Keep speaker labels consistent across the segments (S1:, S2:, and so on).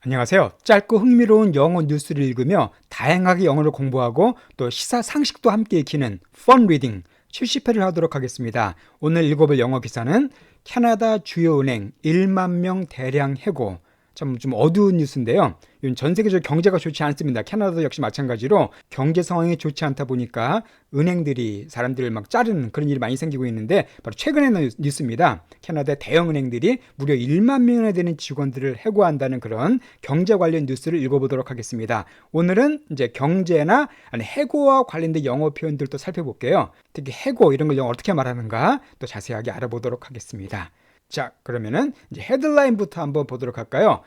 S1: 안녕하세요. 짧고 흥미로운 영어 뉴스를 읽으며 다양하게 영어를 공부하고 또 시사 상식도 함께 익히는 Fun Reading 70회를 하도록 하겠습니다. 오늘 읽어볼 영어 기사는 캐나다 주요 은행 1만 명 대량 해고. 좀 어두운 뉴스인데요. 전 세계적으로 경제가 좋지 않습니다. 캐나다도 역시 마찬가지로 경제 상황이 좋지 않다 보니까 은행들이 사람들을 막 자르는 그런 일이 많이 생기고 있는데 바로 최근의 뉴스입니다. 캐나다 대형 은행들이 무려 1만 명이나 되는 직원들을 해고한다는 그런 경제 관련 뉴스를 읽어보도록 하겠습니다. 오늘은 이제 경제나 해고와 관련된 영어 표현들도 살펴볼게요. 특히 해고 이런 걸 영어 어떻게 말하는가 또 자세하게 알아보도록 하겠습니다. 자, 그러면은 이제 헤드라인부터 한번 보도록 할까요?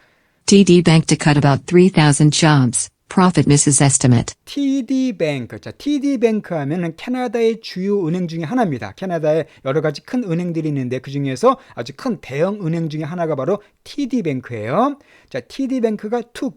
S2: TD Bank to cut about 3,000 jobs. Profit misses estimate.
S1: TD Bank. 자, TD Bank 하면은 캐나다의 주요 은행 중에 하나입니다. 캐나다에 여러 가지 큰 은행들이 있는데 그 중에서 아주 큰 대형 은행 중에 하나가 바로 TD Bank예요. 자, TD Bank가 to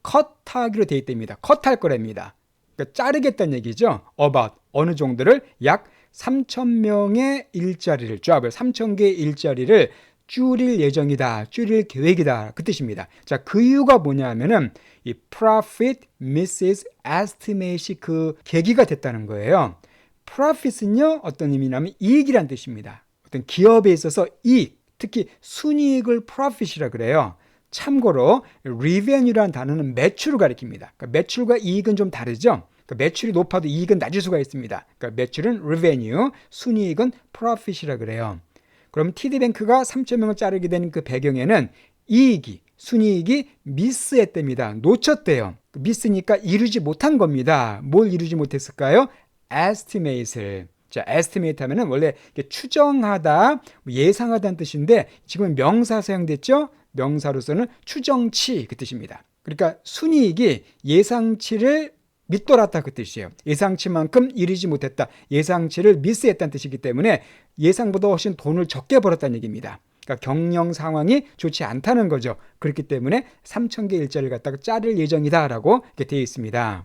S1: 컷하기로 되어 있답니다. 컷할 거랍니다. 그러니까 자르겠다는 얘기죠. about 어느 정도를 약 3,000명의 일자리를, job을 3,000개의 일자리를 줄일 예정이다, 줄일 계획이다 그 뜻입니다. 자, 그 이유가 뭐냐면은 이 profit misses estimate이 그 계기가 됐다는 거예요. profit은요 어떤 의미냐면 이익이란 뜻입니다. 어떤 기업에 있어서 이익, 특히 순이익을 profit이라 그래요. 참고로 revenue라는 단어는 매출을 가리킵니다. 그러니까 매출과 이익은 좀 다르죠. 매출이 높아도 이익은 낮을 수가 있습니다. 그러니까 매출은 revenue, 순이익은 profit이라 그래요. 그럼 TD뱅크가 3,000명을 자르게 된 그 배경에는 순이익이 미스했답니다. 놓쳤대요. 미스니까 이루지 못한 겁니다. 뭘 이루지 못했을까요? estimate를. 자, estimate 하면은 원래 추정하다, 예상하다는 뜻인데 지금 명사 사용됐죠? 명사로서는 추정치 그 뜻입니다. 그러니까 순이익이 예상치를 밑돌았다 그 뜻이에요. 예상치만큼 이루지 못했다. 예상치를 미스했다는 뜻이기 때문에 예상보다 훨씬 돈을 적게 벌었다는 얘기입니다. 그러니까 경영 상황이 좋지 않다는 거죠. 그렇기 때문에 3,000개 일자리를 갖다가 자를 예정이다라고 이렇게 되어 있습니다.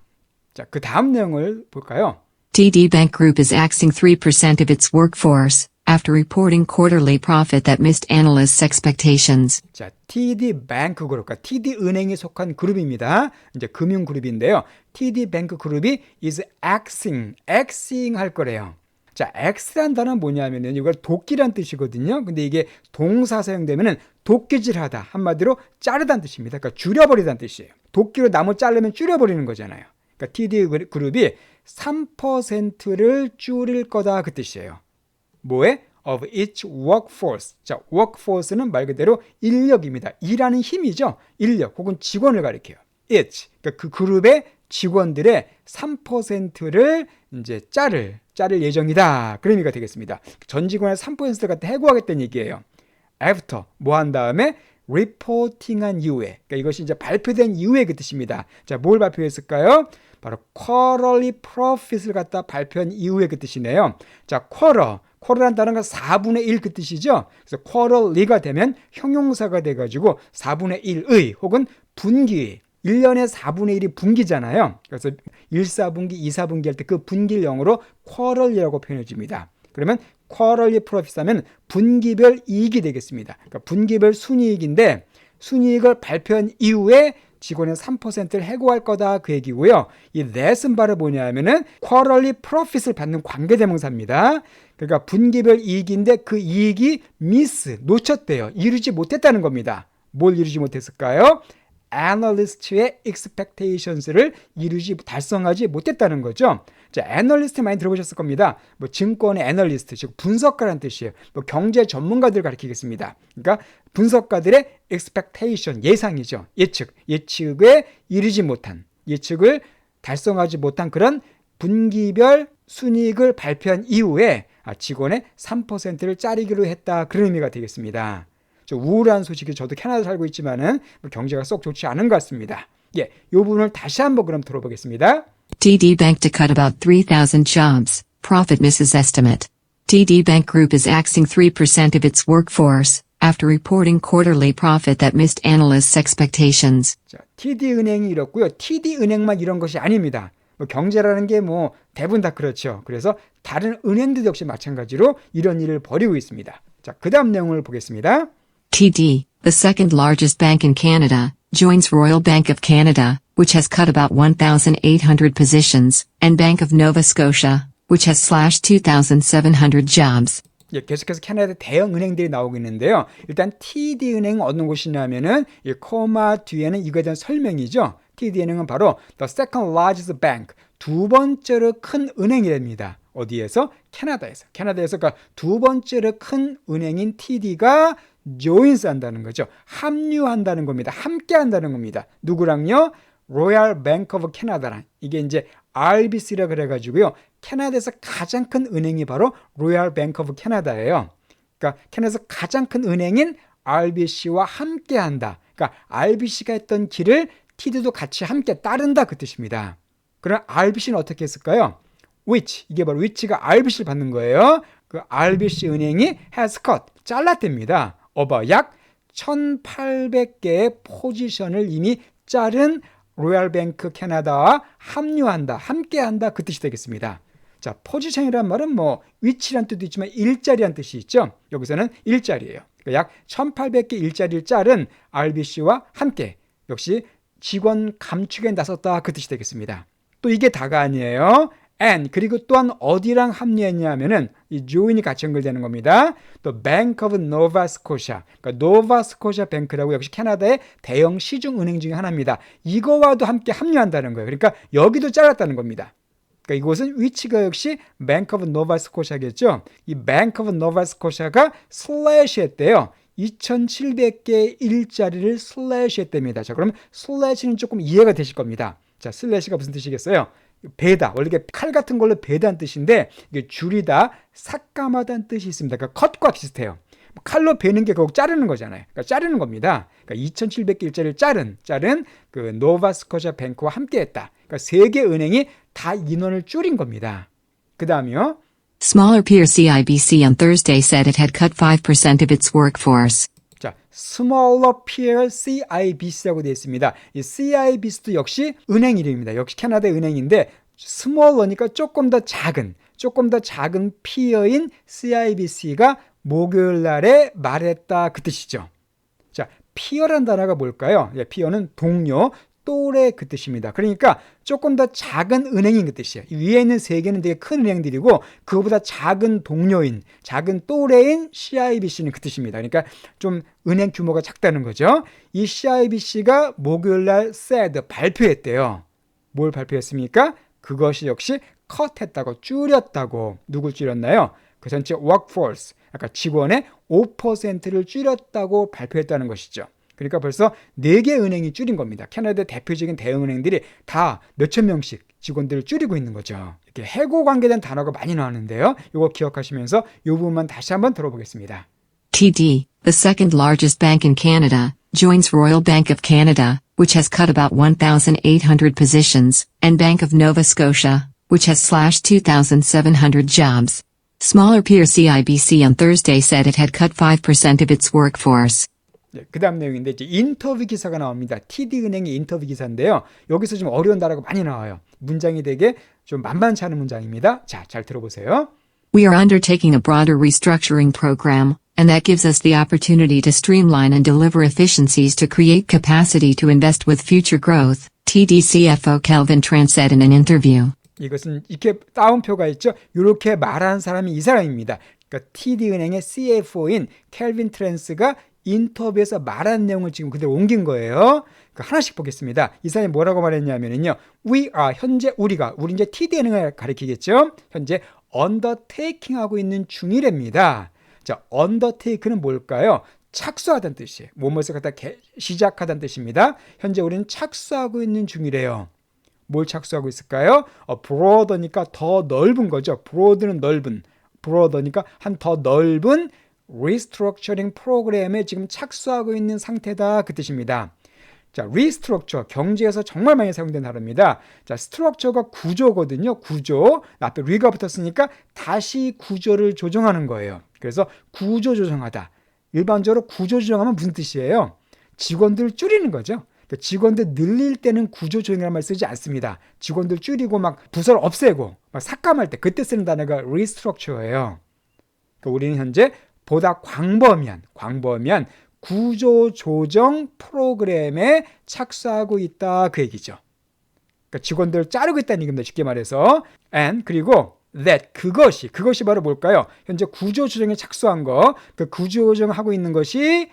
S1: 자, 그 다음 내용을 볼까요?
S2: TD Bank Group is axing 3% of its workforce after reporting quarterly profit that missed analysts' expectations.
S1: 자, TD Bank 그룹과 TD 은행이 속한 그룹입니다. 이제 금융 그룹인데요. TD Bank 그룹이 is axing 할 거래요. 자, ax란 단어는 뭐냐면은 이걸 도끼란 뜻이거든요. 근데 이게 동사 사용되면은 도끼질하다, 한마디로 자르다는 뜻입니다. 그러니까 줄여버리다는 뜻이에요. 도끼로 나무 자르면 줄여버리는 거잖아요. 그러니까 TD 그룹이 3%를 줄일 거다 그 뜻이에요. 뭐에? of its workforce. 자, workforce는 말 그대로 인력입니다. 일하는 힘이죠. 인력 혹은 직원을 가리켜요. its. 그러니까 그 그룹의 직원들의 3%를 이제 자를 예정이다. 그런 의미가 되겠습니다. 전 직원의 3%를 갖다 해고하겠다는 얘기예요. after 뭐 한 다음에 reporting한 이후에. 그러니까 이것이 이제 발표된 이후에 그 뜻입니다. 자, 뭘 발표했을까요? 바로 quarterly profit을 갖다 발표한 이후에 그 뜻이네요. 자, quarter란 단어가 4분의 1 그 뜻이죠. 그래서 quarterly가 되면 형용사가 돼가지고 4분의 1의 혹은 분기, 1년에 4분의 1이 분기잖아요. 그래서 1사분기, 2사분기 할 때 그 분기를 영어로 quarterly라고 표현해 줍니다. 그러면 quarterly profit 하면 분기별 이익이 되겠습니다. 그러니까 분기별 순이익인데 순이익을 발표한 이후에 직원의 3%를 해고할 거다 그 얘기고요. 이 that은 바로 뭐냐면은 quarterly profit을 받는 관계대명사입니다. 그러니까 분기별 이익인데 그 이익이 놓쳤대요. 이루지 못했다는 겁니다. 뭘 이루지 못했을까요? analyst의 expectations를 달성하지 못했다는 거죠. 자, 애널리스트 많이 들어보셨을 겁니다. 뭐 증권의 애널리스트, 즉 분석가라는 뜻이에요. 뭐 경제 전문가들을 가리키겠습니다. 그러니까 분석가들의 expectation, 예상이죠. 예측에 이르지 못한, 예측을 달성하지 못한 그런 분기별 순이익을 발표한 이후에 직원의 3%를 자르기로 했다. 그런 의미가 되겠습니다. 우울한 소식이 저도 캐나다 살고 있지만은 경제가 쏙 좋지 않은 것 같습니다. 이 부분을 다시 한번 그럼 들어보겠습니다.
S2: TD Bank to cut about 3,000 jobs. Profit misses estimate. TD Bank Group is axing 3% of its workforce after reporting quarterly profit that missed analysts' expectations.
S1: 자, TD 은행이 이렇고요. TD 은행만 이런 것이 아닙니다. 경제라는 게 대부분 다 그렇죠. 그래서 다른 은행들 역시 마찬가지로 이런 일을 벌이고 있습니다. 자, 그 다음 내용을 보겠습니다.
S2: TD, the second largest bank in Canada, joins Royal Bank of Canada, which has cut about 1,800 positions, and Bank of Nova Scotia, which has slashed 2,700 jobs.
S1: 예, 계속해서 캐나다 대형 은행들이 나오고 있는데요. 일단 TD은행 어느 곳이냐면은 이 코마 뒤에는 이거에 대한 설명이죠. TD은행은 바로 the second largest bank, 두 번째로 큰 은행이랍니다. 어디에서? 캐나다에서. 캐나다에서 그러니까 두 번째로 큰 은행인 TD가 joins 한다는 거죠. 합류한다는 겁니다. 함께 한다는 겁니다. 누구랑요? Royal Bank of Canada랑. 이게 이제 RBC라 그래가지고요. 캐나다에서 가장 큰 은행이 바로 Royal Bank of Canada예요. 그러니까 캐나다에서 가장 큰 은행인 RBC와 함께 한다. 그러니까 RBC가 했던 길을 TD도 같이 함께 따른다 그 뜻입니다. 그럼 RBC는 어떻게 했을까요? which, 이게 바로 which가 RBC를 받는 거예요. 그 RBC 은행이 has cut, 잘랐답니다. 약 1,800개의 포지션을 이미 자른 로얄뱅크 캐나다와 합류한다, 함께한다 그 뜻이 되겠습니다. 자, 포지션이란 말은 위치란 뜻도 있지만 일자리란 뜻이 있죠. 여기서는 일자리예요. 그러니까 약 1,800개 일자리를 자른 RBC와 함께 역시 직원 감축에 나섰다 그 뜻이 되겠습니다. 또 이게 다가 아니에요. and 그리고 또한 어디랑 합류했냐 하면은 이 join이 같이 연결되는 겁니다. 또 Bank of Nova Scotia, 그러니까 노바스코샤 뱅크라고 역시 캐나다의 대형 시중 은행 중에 하나입니다. 이거와도 함께 합류한다는 거예요. 그러니까 여기도 잘랐다는 겁니다. 그러니까 이곳은 위치가 역시 Bank of Nova Scotia겠죠. 이 Bank of Nova Scotia가 슬래시 했대요. 2,700개의 일자리를 슬래시 했답니다. 자, 그럼 슬래시는 조금 이해가 되실 겁니다. 자, 슬래시가 무슨 뜻이겠어요? 베다, 원래 이게 칼 같은 걸로 베다는 뜻인데 이게 줄이다, 삭감하다는 뜻이 있습니다. 그러니까 컷과 비슷해요. 칼로 베는 게 결국 자르는 거잖아요. 그러니까 자르는 겁니다. 그러니까 2,700개 일자리를 자른 그 노바스코샤 뱅크와 함께했다. 그러니까 세 개 은행이 다 인원을 줄인 겁니다. 그 다음이요.
S2: Smaller peer CIBC on Thursday said it had cut 5% of its workforce.
S1: 자, smaller peer CIBC라고 되어 있습니다. 이 CIBC도 역시 은행 이름입니다. 역시 캐나다의 은행인데 smaller니까 조금 더 작은 peer인 CIBC가 목요일 날에 말했다 그 뜻이죠. 자, peer란 단어가 뭘까요? 예, peer는 동료, 또래 그 뜻입니다. 그러니까 조금 더 작은 은행인 그 뜻이에요. 위에 있는 세 개는 되게 큰 은행들이고 그거보다 작은 동료인, 작은 또래인 CIBC는 그 뜻입니다. 그러니까 좀 은행 규모가 작다는 거죠. 이 CIBC가 목요일날 said, 발표했대요. 뭘 발표했습니까? 그것이 역시 컷했다고, 줄였다고. 누굴 줄였나요? 그 전체 workforce, 아까 직원의 5%를 줄였다고 발표했다는 것이죠. 그러니까 벌써 4개 은행이 줄인 겁니다. 캐나다 대표적인 대형 은행들이 다 몇천 명씩 직원들을 줄이고 있는 거죠. 이렇게 해고 관계된 단어가 많이 나오는데요. 이거 기억하시면서 이 부분만 다시 한번 들어보겠습니다.
S2: TD, the second largest bank in Canada, joins Royal Bank of Canada, which has cut about 1,800 positions, and Bank of Nova Scotia, which has slashed 2,700 jobs. Smaller peer CIBC on Thursday said it had cut 5% of its workforce.
S1: 네, 그 다음 내용인데 이제 인터뷰 기사가 나옵니다. TD은행의 인터뷰 기사인데요. 여기서 좀 어려운 단어가 많이 나와요. 문장이 되게 좀 만만치 않은 문장입니다. 자, 잘 들어보세요.
S2: We are undertaking a broader restructuring program, and that gives us the opportunity to streamline and deliver efficiencies to create capacity to invest with future growth, TD CFO Kelvin Tran said in an interview.
S1: 이것은 이렇게 따옴표가 있죠. 이렇게 말하는 사람이 이 사람입니다. 그러니까 TD은행의 CFO인 켈빈 트랜스가 인터뷰에서 말한 내용을 지금 그대로 옮긴 거예요. 하나씩 보겠습니다. 이 사람이 뭐라고 말했냐면요. We are, 현재 우리 이제 TD은행을 가리키겠죠. 현재 undertaking 하고 있는 중이랍니다. 자, undertake는 뭘까요? 착수하다는 뜻이에요. 무엇을 갖다 시작하다는 뜻입니다. 현재 우리는 착수하고 있는 중이래요. 뭘 착수하고 있을까요? broader니까 더 넓은 거죠. broad는 넓은, broader니까 한 더 넓은 리스트럭처링 프로그램에 지금 착수하고 있는 상태다 그 뜻입니다. 자, 리스트럭처, 경제에서 정말 많이 사용된 단어입니다. 자, 스트럭처가 구조거든요. 구조. 앞에 리가 붙었으니까 다시 구조를 조정하는 거예요. 그래서 구조 조정하다. 일반적으로 구조 조정하면 무슨 뜻이에요? 직원들을 줄이는 거죠. 그러니까 직원들 늘릴 때는 구조 조정이라는 말 쓰지 않습니다. 직원들 줄이고 막 부서를 없애고 막 삭감할 때 그때 쓰는 단어가 리스트럭처예요. 그러니까 우리는 현재 보다 광범위한 구조조정 프로그램에 착수하고 있다 그 얘기죠. 그러니까 직원들을 자르고 있다는 얘기입니다. 쉽게 말해서. and 그리고 that 그것이 바로 뭘까요? 현재 구조조정에 착수한 거, 그 구조조정하고 있는 것이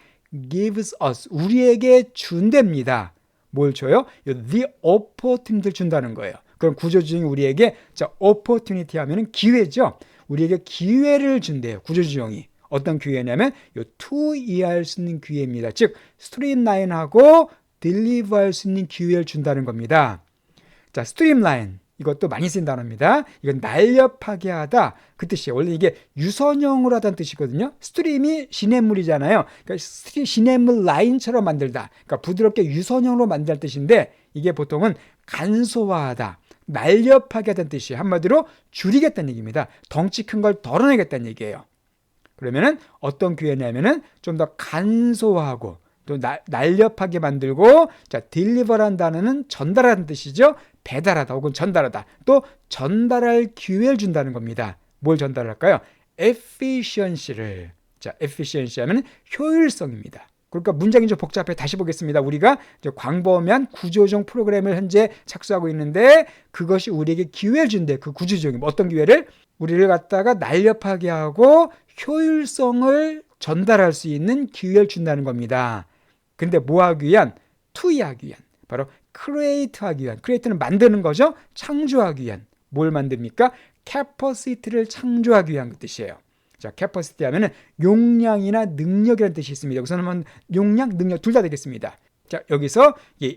S1: gives us 우리에게 준답니다. 뭘 줘요? the opportunity를 준다는 거예요. 그럼 구조조정이 우리에게 opportunity 하면은 기회죠. 우리에게 기회를 준대요. 구조조정이. 어떤 기회냐면 투이할 수 있는 기회입니다. 즉 스트림라인하고 딜리버할 수 있는 기회를 준다는 겁니다. 자, 스트림라인 이것도 많이 쓴 단어입니다. 이건 날렵하게 하다 그 뜻이에요. 원래 이게 유선형으로 하다는 뜻이거든요. 스트림이 시냇물이잖아요. 그러니까 시냇물 라인처럼 만들다. 그러니까 부드럽게 유선형으로 만든다는 뜻인데 이게 보통은 간소화하다, 날렵하게 하다는 뜻이에요. 한마디로 줄이겠다는 얘기입니다. 덩치 큰 걸 덜어내겠다는 얘기예요. 그러면은 어떤 기회냐면은 좀 더 간소화하고 또 날렵하게 만들고, 자, 딜리버라는 단어는 전달하는 뜻이죠. 배달하다 혹은 전달하다. 또 전달할 기회를 준다는 겁니다. 뭘 전달할까요? efficiency를. 자, efficiency 하면 효율성입니다. 그러니까 문장이 좀 복잡해. 다시 보겠습니다. 우리가 광범위한 구조조정 프로그램을 현재 착수하고 있는데 그것이 우리에게 기회를 준대. 그 구조조정이 어떤 기회를? 우리를 갖다가 날렵하게 하고 효율성을 전달할 수 있는 기회를 준다는 겁니다. 근데 뭐 하기 위한? 투이하기 위한. 바로 create하기 위한. create는 만드는 거죠. 창조하기 위한. 뭘 만듭니까? capacity를 창조하기 위한 그 뜻이에요. 자, capacity 하면은 용량이나 능력이라는 뜻이 있습니다. 여기서는 용량, 능력 둘 다 되겠습니다. 자, 여기서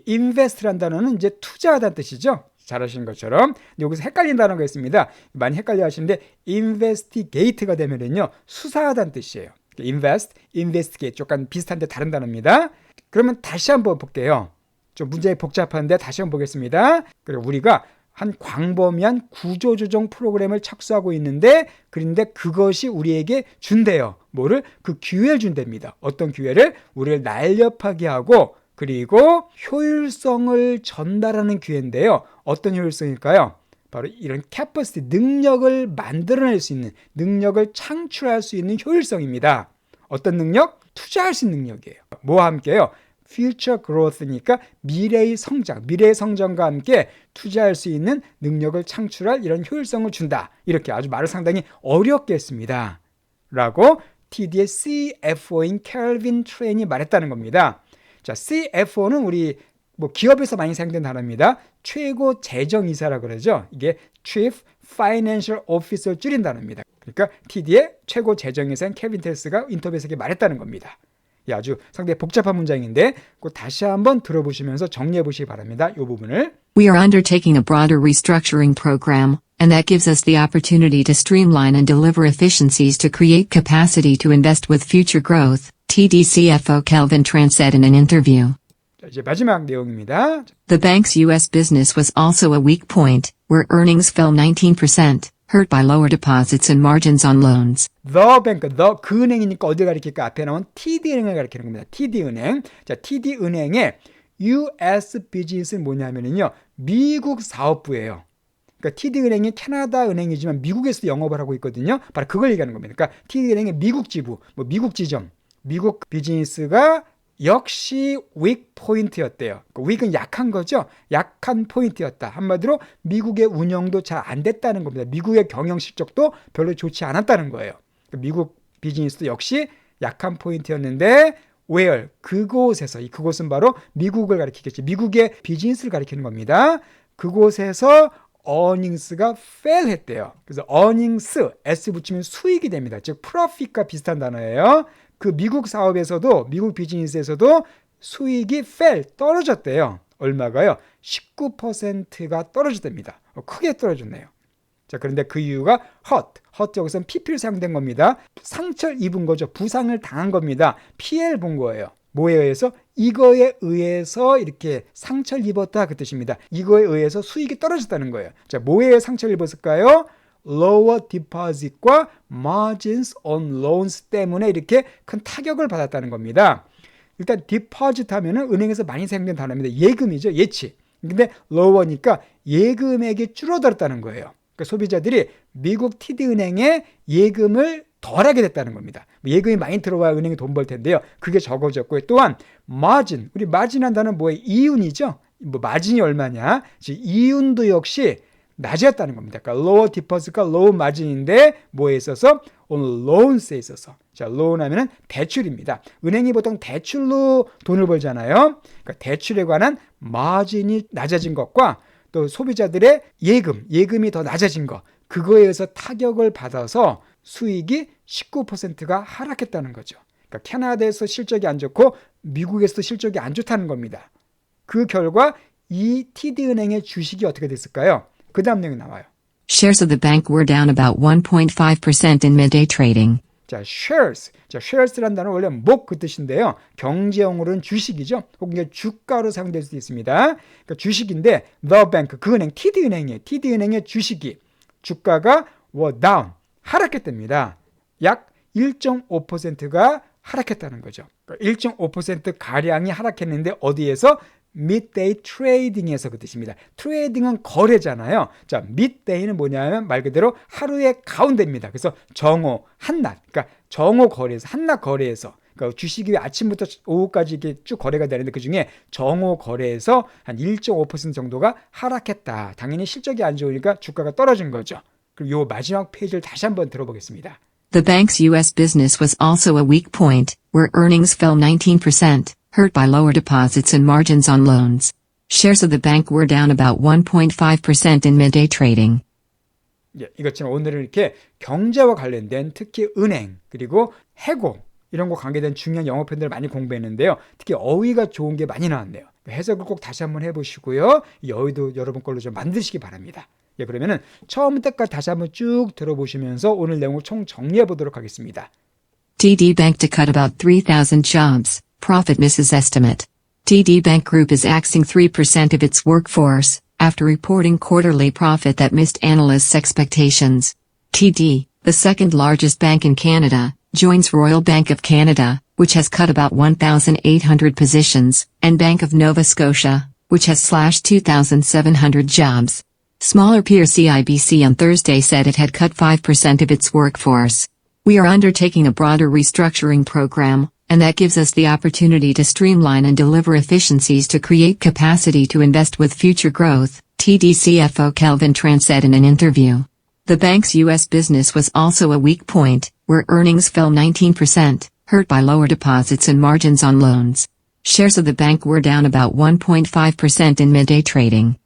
S1: invest라는 단어는 이제 투자하다는 뜻이죠. 잘 아시는 것처럼. 여기서 헷갈린 단어가 있습니다. 많이 헷갈려 하시는데 investigate가 되면은요, 수사하다는 뜻이에요. invest, investigate 조금 비슷한데 다른 단어입니다. 그러면 다시 한번 볼게요. 좀 문제가 복잡한데 다시 한번 보겠습니다. 그리고 우리가 한 광범위한 구조조정 프로그램을 착수하고 있는데 그런데 그것이 우리에게 준대요. 뭐를? 그 기회를 준답니다. 어떤 기회를? 우리를 날렵하게 하고 그리고 효율성을 전달하는 기회인데요. 어떤 효율성일까요? 바로 이런 capacity, 능력을 만들어낼 수 있는, 능력을 창출할 수 있는 효율성입니다. 어떤 능력? 투자할 수 있는 능력이에요. 뭐와 함께요? future growth니까 미래의 성장, 미래의 성장과 함께 투자할 수 있는 능력을 창출할 이런 효율성을 준다. 이렇게 아주 말을 상당히 어렵게 했습니다. 라고 TD의 CFO인 켈빈 트레인이 말했다는 겁니다. 자, CFO는 우리 기업에서 많이 사용된 단어입니다. 최고 재정이사라 그러죠. 이게 Chief Financial Officer 줄인 단어입니다. 그러니까 TD의 최고 재정이사인 케빈 테스가 인터뷰에서 이렇게 말했다는 겁니다. 아주 상당히 복잡한 문장인데 꼭 다시 한번 들어보시면서 정리해 보시기 바랍니다. 이 부분을.
S2: We are undertaking a broader restructuring program, and that gives us the opportunity to streamline and deliver efficiencies to create capacity to invest with future growth, TD CFO Kelvin Tran said in an interview.
S1: 자, 이제 마지막 내용입니다.
S2: The bank's U.S. business was also a weak point, where earnings fell 19%, hurt by lower deposits and margins on loans.
S1: The bank, 그 은행이니까 어디 가리킬까? 앞에 나온 TD은행을 가리키는 겁니다. TD은행. 자, TD은행의 US 비즈니스는 뭐냐면요, 미국 사업부예요. 그러니까 TD은행이 캐나다 은행이지만 미국에서 영업을 하고 있거든요. 바로 그걸 얘기하는 겁니다. 그러니까 TD은행의 미국 지부, 미국 지점, 미국 비즈니스가 역시 weak 포인트였대요. weak은 약한 거죠. 약한 포인트였다. 한마디로 미국의 운영도 잘 안 됐다는 겁니다. 미국의 경영 실적도 별로 좋지 않았다는 거예요. 미국 비즈니스도 역시 약한 포인트였는데 where? 그곳에서, 그곳은 바로 미국을 가리키겠지. 미국의 비즈니스를 가리키는 겁니다. 그곳에서 earnings가 fail 했대요. 그래서 earnings, s 붙이면 수익이 됩니다. 즉 profit과 비슷한 단어예요. 그 미국 사업에서도, 미국 비즈니스에서도 수익이 fell, 떨어졌대요. 얼마가요? 19%가 떨어졌답니다. 크게 떨어졌네요. 자, 그런데 그 이유가 hurt 여기서는 pp를 사용된 겁니다. 상처를 입은 거죠. 부상을 당한 겁니다. 피해를 본 거예요. 뭐에 의해서? 이거에 의해서 이렇게 상처를 입었다 그 뜻입니다. 이거에 의해서 수익이 떨어졌다는 거예요. 자, 뭐에 의해 상처를 입었을까요? lower deposit과 margins on loans 때문에 이렇게 큰 타격을 받았다는 겁니다. 일단 deposit 하면은 은행에서 많이 사용된 단어입니다. 예금이죠. 예치. 근데 lower니까 예금액이 줄어들었다는 거예요. 그러니까 소비자들이 미국 TD은행에 예금을 덜하게 됐다는 겁니다. 예금이 많이 들어와야 은행에 돈 벌 텐데요. 그게 적어졌고요. 또한 마진, 우리 마진한 단어는 뭐예요? 이윤이죠. 뭐 마진이 얼마냐? 이윤도 역시 낮았다는 겁니다. 그러니까 lower deposit가 low margin인데 뭐에 있어서? 오늘 loans에 있어서. 자, loan 하면은 대출입니다. 은행이 보통 대출로 돈을 벌잖아요. 그러니까 대출에 관한 마진이 낮아진 것과 또 소비자들의 예금이 더 낮아진 것, 그거에 의해서 타격을 받아서 수익이 19%가 하락했다는 거죠. 그러니까 캐나다에서 실적이 안 좋고 미국에서도 실적이 안 좋다는 겁니다. 그 결과 이 TD은행의 주식이 어떻게 됐을까요? 그 다음 내용이 나와요.
S2: Shares of the bank were down about 1.5% in midday trading.
S1: 자, shares라는 단어는 원래 목 그 뜻인데요. 경제용어로는 주식이죠. 혹은 주가로 사용될 수도 있습니다. 그러니까 주식인데 the bank, 그 은행, TD은행이에요. TD은행의 주식이 주가가 were down, 하락했답니다. 약 1.5%가 하락했다는 거죠. 1.5%가량이 하락했는데 어디에서? midday trading에서 그 뜻입니다. 트레이딩은 거래잖아요. 자, midday는 뭐냐면 말 그대로 하루의 가운데입니다. 그래서 정오, 한낮, 그러니까 정오 거래에서, 한낮 거래에서, 그러니까 주식이 아침부터 오후까지 이렇게 쭉 거래가 되는데 그 중에 정오 거래에서 한 1.5% 정도가 하락했다. 당연히 실적이 안 좋으니까 주가가 떨어진 거죠. 그리고 요 마지막 페이지를 다시 한번 들어보겠습니다.
S2: The bank's U.S. business was also a weak point, where earnings fell 19%. Hurt by lower deposits and margins on loans. Shares of the bank were down about 1.5% in midday trading.
S1: 예, 이것처럼 오늘은 이렇게 경제와 관련된 특히 은행 그리고 해고 이런 거 관계된 중요한 영어 표현들을 많이 공부했는데요. 특히 어휘가 좋은 게 많이 나왔네요. 해석을 꼭 다시 한번 해보시고요. 이 어휘도 여러분 걸로 좀 만드시기 바랍니다. 예, 그러면은 처음부터까지 다시 한번 쭉 들어보시면서 오늘 내용을 총 정리해 보도록 하겠습니다.
S2: TD Bank to cut about 3,000 jobs. Profit misses estimate. TD Bank Group is axing 3% of its workforce, after reporting quarterly profit that missed analysts' expectations. TD, the second largest bank in Canada, joins Royal Bank of Canada, which has cut about 1,800 positions, and Bank of Nova Scotia, which has slashed 2,700 jobs. Smaller peer CIBC on Thursday said it had cut 5% of its workforce. We are undertaking a broader restructuring program, and that gives us the opportunity to streamline and deliver efficiencies to create capacity to invest with future growth, TD CFO Kelvin Tran said in an interview. The bank's U.S. business was also a weak point, where earnings fell 19%, hurt by lower deposits and margins on loans. Shares of the bank were down about 1.5% in midday trading.